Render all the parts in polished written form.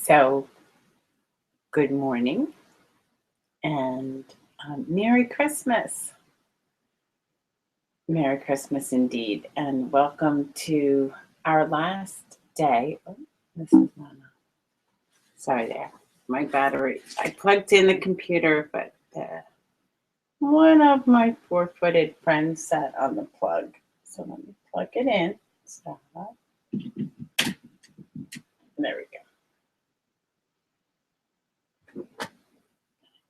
So, good morning and Merry Christmas. Merry Christmas indeed. And welcome to our last day. Oh, this is not, sorry there. My battery, I plugged in the computer, but one of my four-footed friends sat on the plug. So let me plug it in. Stop. There we go.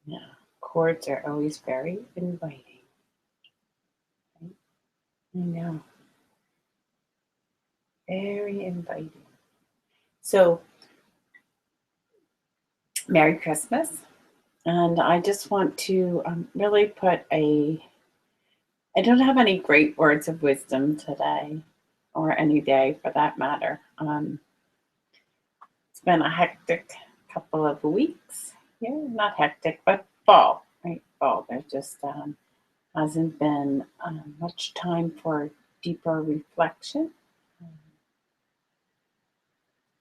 Now, cords are always very inviting. Right? I know. Very inviting. So, Merry Christmas. And I just want to really I don't have any great words of wisdom today or any day for that matter. It's been a hectic couple of weeks. Yeah, not hectic, but fall, right? Fall. There just hasn't been much time for deeper reflection.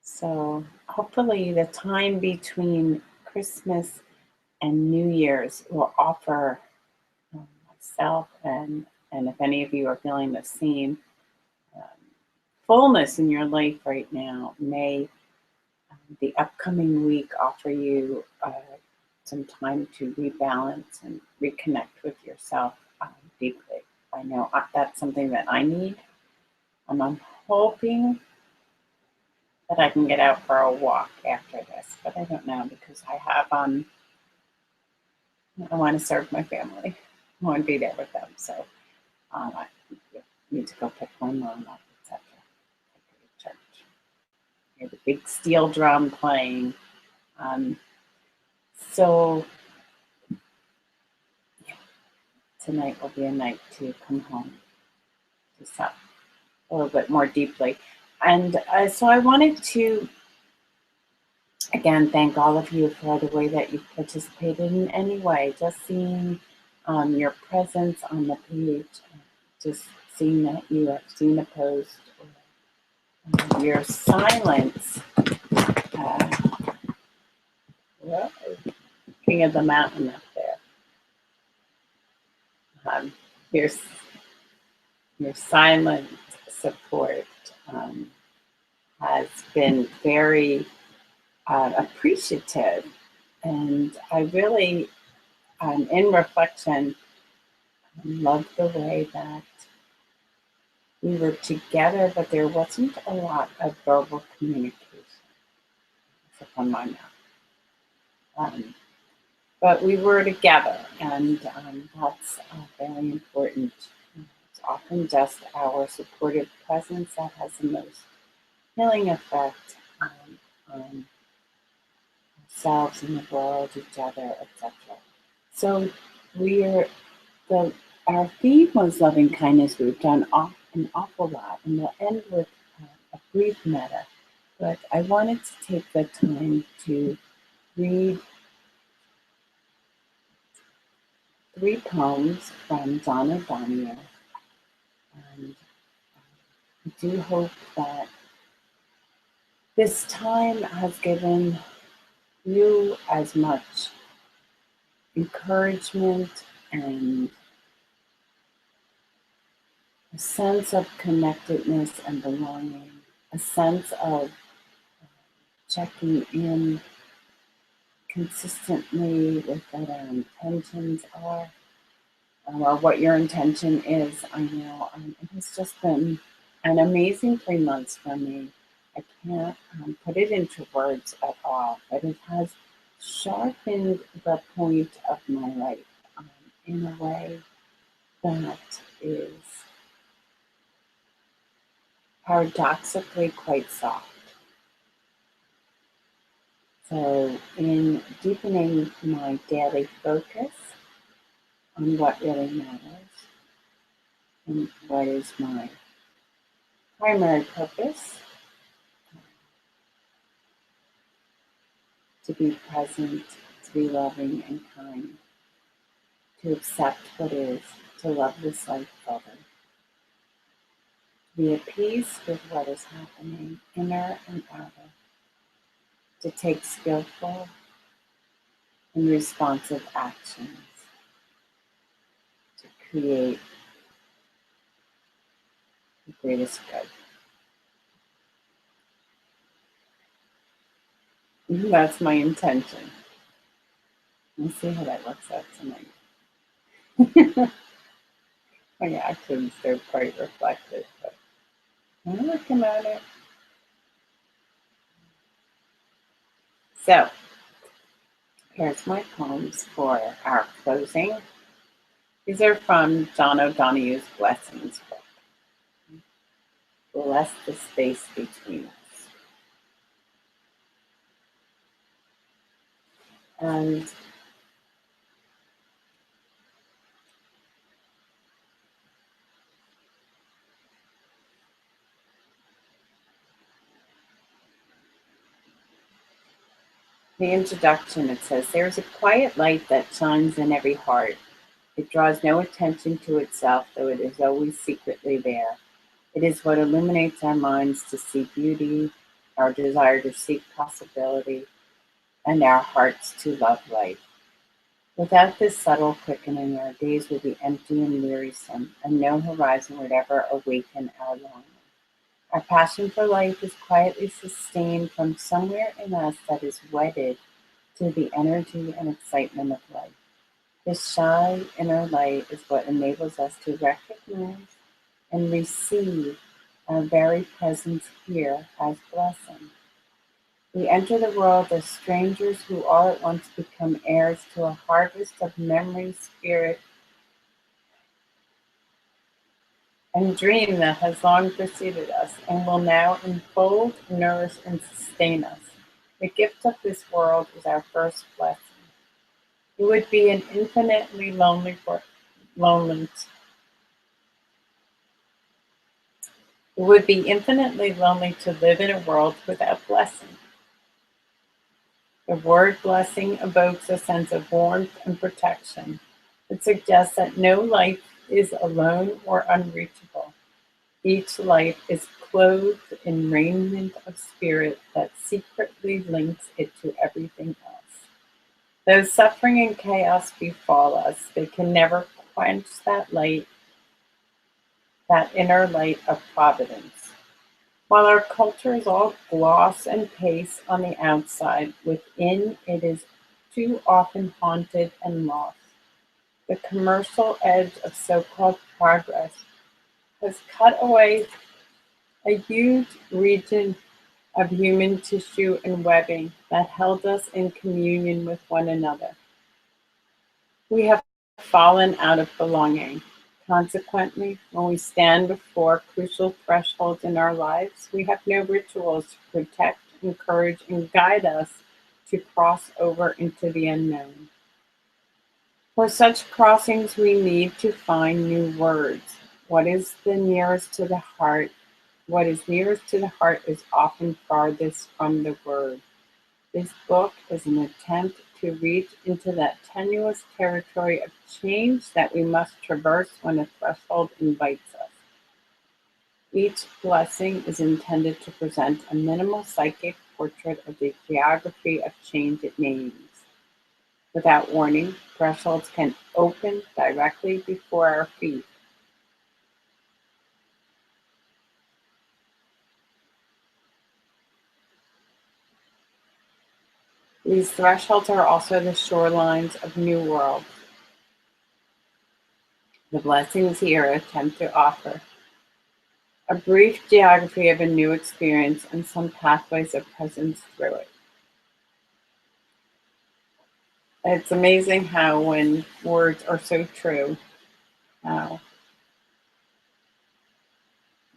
So hopefully the time between Christmas and New Year's will offer myself and if any of you are feeling the same um, fullness in your life right now, may the upcoming week offer you some time to rebalance and reconnect with yourself deeply. I know that's something that I need, and I'm hoping that I can get out for a walk after this, but I don't know because I want to serve my family. I want to be there with them, so I need to go pick my mom up, etc. Take her to church. Hear the big steel drum playing. Um, so yeah, tonight will be a night to come home to sup a little bit more deeply. And so I wanted to, again, thank all of you for the way that you participated in any way. Just seeing your presence on the page, just seeing that you have seen a post, or your silence. Uh, King of the Mountain up there. Um, your, your silent support has been very appreciative. And I really, in reflection, love the way that we were together, but there wasn't a lot of verbal communication from my mouth. But we were together, and that's very important. It's often just our supportive presence that has the most healing effect on ourselves and the world, each other, etc. So we're the our theme was loving kindness. We've done an awful lot, and we'll end with a brief metta. But I wanted to take the time to read 3 poems from John O'Donier, and I do hope that this time has given you as much encouragement and a sense of connectedness and belonging, a sense of checking in consistently with what our intentions are, or what your intention is. I know it has just been an amazing 3 months for me. I can't put it into words at all, but it has sharpened the point of my life in a way that is paradoxically quite soft. So, in deepening my daily focus on what really matters and what is my primary purpose, to be present, to be loving and kind, to accept what is, to love this life fully, to be at peace with what is happening, inner and outer, to take skillful and responsive actions to create the greatest good. That's my intention. Let's see how that works out tonight. My actions, they're quite reflective, but I'm looking at it. So, here's my poems for our closing. These are from John O'Donoghue's Blessings book. Bless the space between us. And the introduction, it says, there is a quiet light that shines in every heart. It draws no attention to itself, though it is always secretly there. It is what illuminates our minds to see beauty, our desire to seek possibility, and our hearts to love life. Without this subtle quickening, our days would be empty and wearisome, and no horizon would ever awaken our longing. Our passion for life is quietly sustained from somewhere in us that is wedded to the energy and excitement of life. This shy inner light is what enables us to recognize and receive our very presence here as blessing. We enter the world as strangers who all at once become heirs to a harvest of memory, spirit, and dream that has long preceded us and will now enfold, nourish, and sustain us. The gift of this world is our first blessing. It would be an infinitely lonely It would be infinitely lonely to live in a world without blessing. The word blessing evokes a sense of warmth and protection. It suggests that no life is alone or unreachable. Each life is clothed in raiment of spirit that secretly links it to everything else. Though suffering and chaos befall us, they can never quench that light, that inner light of providence. While our culture is all gloss and pace on the outside, within it is too often haunted and lost. The commercial edge of so-called progress has cut away a huge region of human tissue and webbing that held us in communion with one another. We have fallen out of belonging. Consequently, when we stand before crucial thresholds in our lives, we have no rituals to protect, encourage, and guide us to cross over into the unknown. For such crossings, we need to find new words. What is nearest to the heart is often farthest from the word. This book is an attempt to reach into that tenuous territory of change that we must traverse when a threshold invites us. Each blessing is intended to present a minimal psychic portrait of the geography of change it names. Without warning, thresholds can open directly before our feet. These thresholds are also the shorelines of new worlds. The blessings here attempt to offer a brief geography of a new experience and some pathways of presence through it. It's amazing how when words are so true, how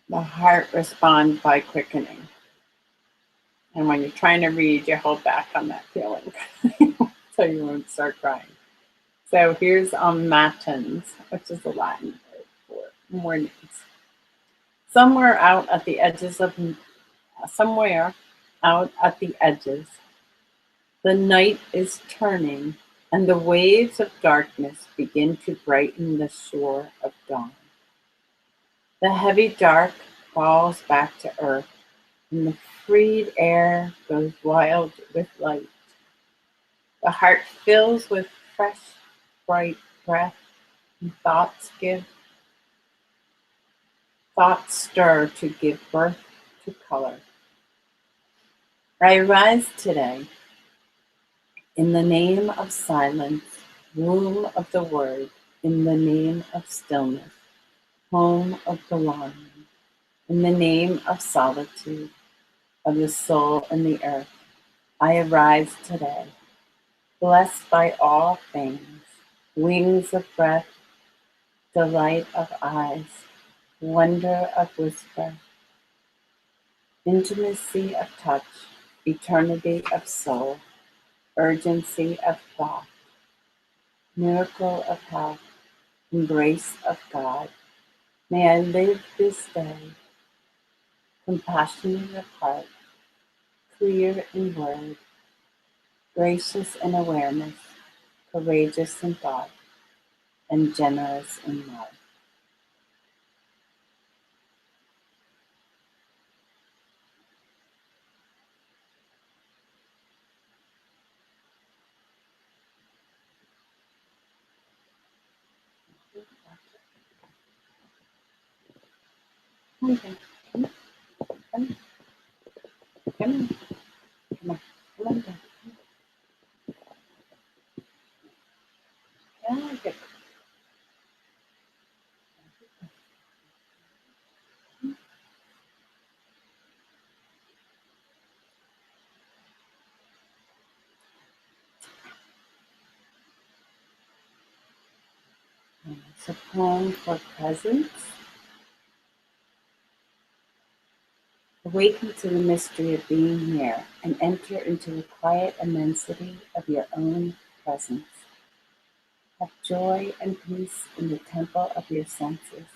the heart responds by quickening. And when you're trying to read, you hold back on that feeling so you won't start crying. So here's matins, which is the Latin word for mornings. Somewhere out at the edges, the night is turning, and the waves of darkness begin to brighten the shore of dawn. The heavy dark falls back to earth, and the freed air goes wild with light. The heart fills with fresh, bright breath, and thoughts stir to give birth to color. I rise today in the name of silence, womb of the word, in the name of stillness, home of belonging, in the name of solitude, of the soul and the earth. I arise today, blessed by all things, wings of breath, delight of eyes, wonder of whisper, intimacy of touch, eternity of soul, urgency of thought, miracle of health, embrace of God. May I live this day compassionate of heart, clear in word, gracious in awareness, courageous in thought, and generous in love. Okay, come on, come on, come on, come on, down. Yeah, good. It's a poem for presence. Awaken to the mystery of being here and enter into the quiet immensity of your own presence. Have joy and peace in the temple of your senses.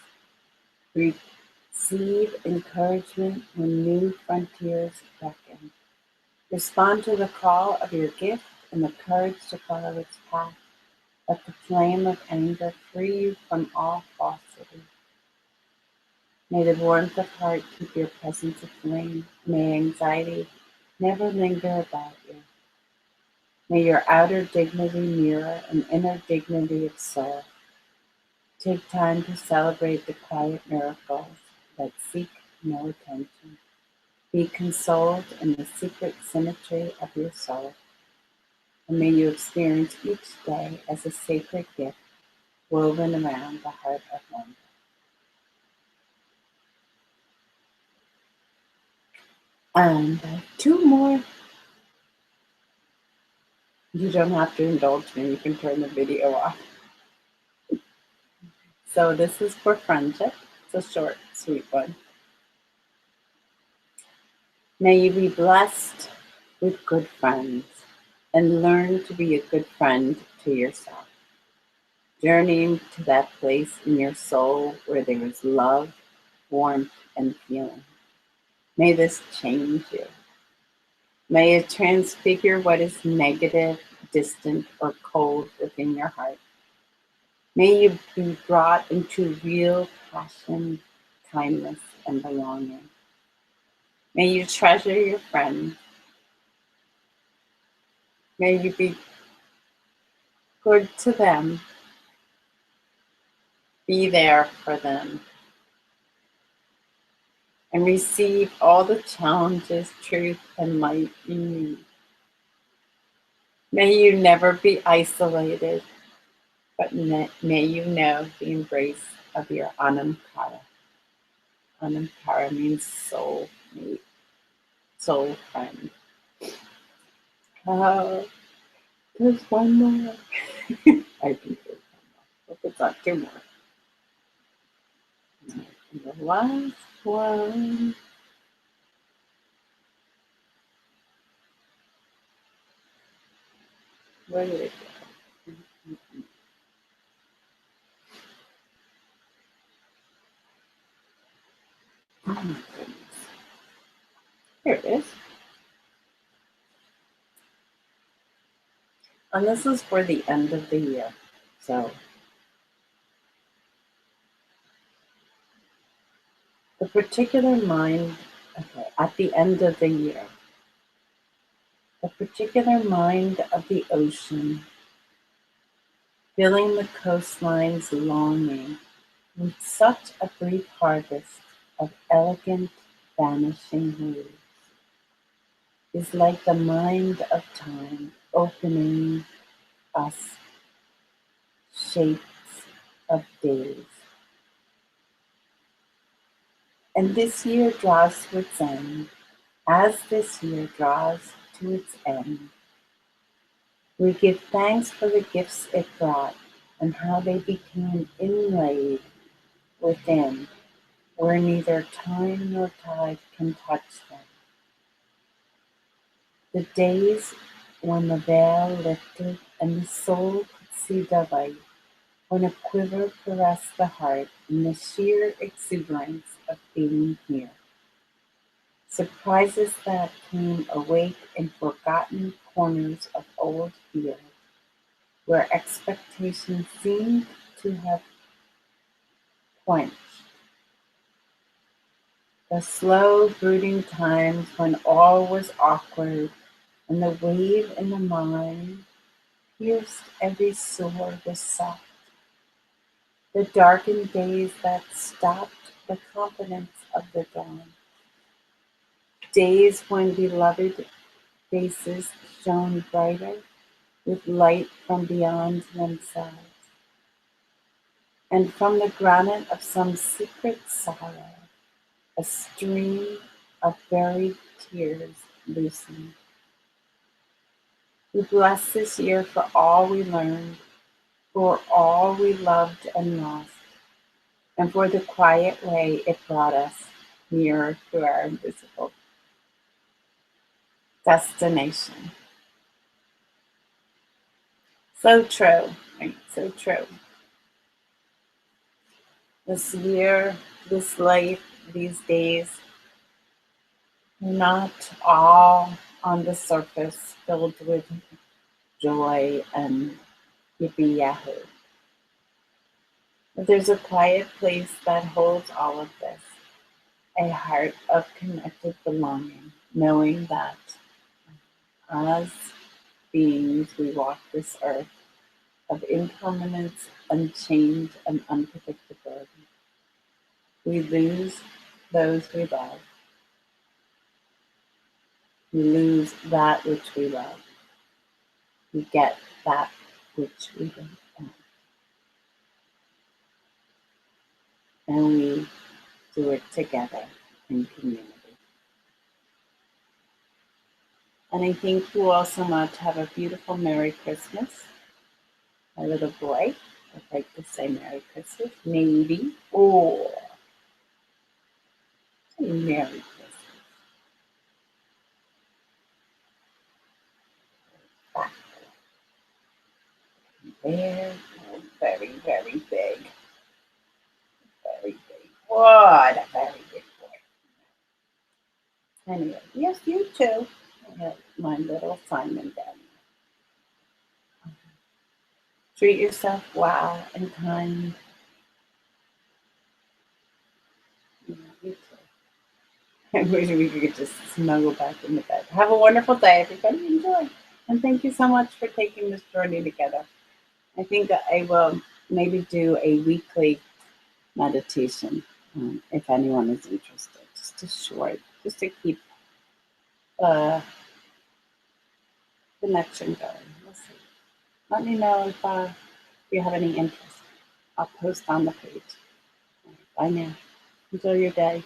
Receive encouragement when new frontiers beckon. Respond to the call of your gift and the courage to follow its path. Let the flame of anger free you from all falsity. May the warmth of heart keep your presence aflame. May anxiety never linger about you. May your outer dignity mirror an inner dignity of soul. Take time to celebrate the quiet miracles that seek no attention. Be consoled in the secret symmetry of your soul. And may you experience each day as a sacred gift woven around the heart of wonder. And two more. You don't have to indulge me, you can turn the video off. So this is for friendship. It's a short, sweet one. May you be blessed with good friends and learn to be a good friend to yourself. Journeying to that place in your soul where there is love, warmth, and feeling. May this change you. May it transfigure what is negative, distant, or cold within your heart. May you be brought into real passion, kindness, and belonging. May you treasure your friends. May you be good to them. Be there for them. And receive all the challenges, truth, and light you need. May you never be isolated, but may you know the embrace of your Anamkara. Anamkara means soul mate, soul friend. There's one more. I think there's one more. Hope it's not two more. And the last one. Where did it go? Oh my goodness. Here it is. And this is for the end of the year. So the particular mind Okay, at the end of the year, the particular mind of the ocean, filling the coastlines longing with such a brief harvest of elegant vanishing waves, is like the mind of time opening us shapes of days. And this year draws to its end. As this year draws to its end, we give thanks for the gifts it brought and how they became inlaid within, where neither time nor tide can touch them. The days when the veil lifted and the soul could see the light, when a quiver caressed the heart in the sheer exuberance of being here. Surprises that came awake in forgotten corners of old fields, where expectation seemed to have quenched. The slow brooding times when all was awkward and the wave in the mind pierced every sore with soft. The darkened days that stopped the confidence of the dawn. Days when beloved faces shone brighter with light from beyond themselves, and from the granite of some secret sorrow, a stream of buried tears loosened. We bless this year for all we learned, for all we loved and lost, and for the quiet way it brought us nearer to our invisible destination. So true, right? So true. This year, this life, these days, not all on the surface filled with joy and yippee yahoo. But there's a quiet place that holds all of this, a heart of connected belonging, knowing that as beings we walk this earth of impermanence, unchange, and unpredictability. We lose those we love. We lose that which we love. We get that which we don't want. And we do it together in community. And I thank you all so much. Have a beautiful Merry Christmas. My little boy would like to say Merry Christmas, maybe, or Merry Christmas. Back there, very, very big. Very big. What a very big boy. Anyway, yes, you too. My little Simon down. Treat yourself well and kind. You too. I wish we could just snuggle back in the bed. Have a wonderful day, everybody. Enjoy. And thank you so much for taking this journey together. I think that I will maybe do a weekly meditation if anyone is interested. Just a short, just to keep the connection going. We'll see. Let me know if you have any interest. I'll post on the page. Bye now. Enjoy your day.